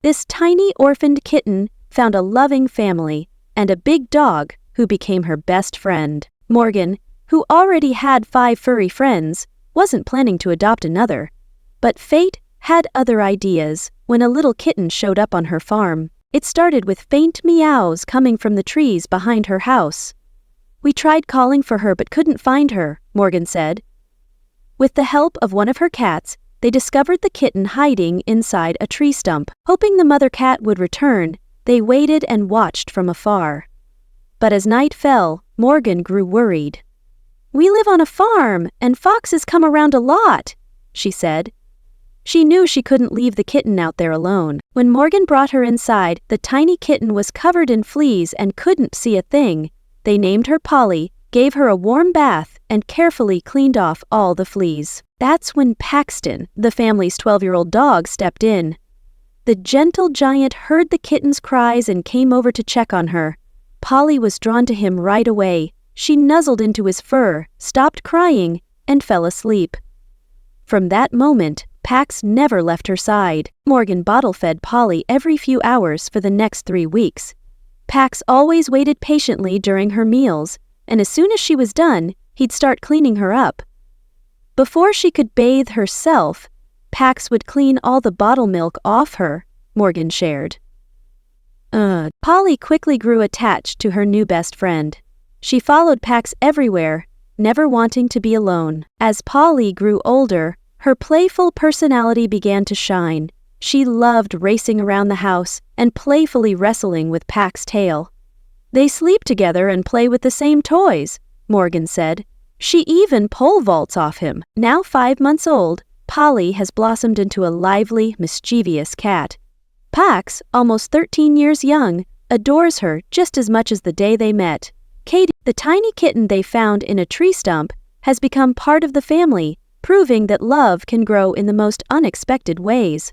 This tiny orphaned kitten found a loving family and a big dog who became her best friend. Morgan, who already had 5 furry friends, wasn't planning to adopt another. But fate had other ideas when a little kitten showed up on her farm. It started with faint meows coming from the trees behind her house. "We tried calling for her but couldn't find her," Morgan said. With the help of one of her cats, they discovered the kitten hiding inside a tree stump. Hoping the mother cat would return, they waited and watched from afar. But as night fell, Morgan grew worried. "We live on a farm, and foxes come around a lot," she said. She knew she couldn't leave the kitten out there alone. When Morgan brought her inside, the tiny kitten was covered in fleas and couldn't see a thing. They named her Polly, gave her a warm bath, and carefully cleaned off all the fleas. That's when Paxton, the family's 12-year-old dog, stepped in. The gentle giant heard the kitten's cries and came over to check on her. Polly was drawn to him right away. She nuzzled into his fur, stopped crying, and fell asleep. From that moment, Pax never left her side. Morgan bottle-fed Polly every few hours for the next 3 weeks. Pax always waited patiently during her meals, and as soon as she was done, he'd start cleaning her up. Before she could bathe herself, Pax would clean all the bottle milk off her, Morgan shared. Polly quickly grew attached to her new best friend. She followed Pax everywhere, never wanting to be alone. As Polly grew older, her playful personality began to shine. She loved racing around the house and playfully wrestling with Pax's tail. "They sleep together and play with the same toys," Morgan said. "She even pole vaults off him." Now 5 months old, Polly has blossomed into a lively, mischievous cat. Pax, almost 13 years young, adores her just as much as the day they met. Kitten, the tiny kitten they found in a tree stump, has become part of the family, proving that love can grow in the most unexpected ways.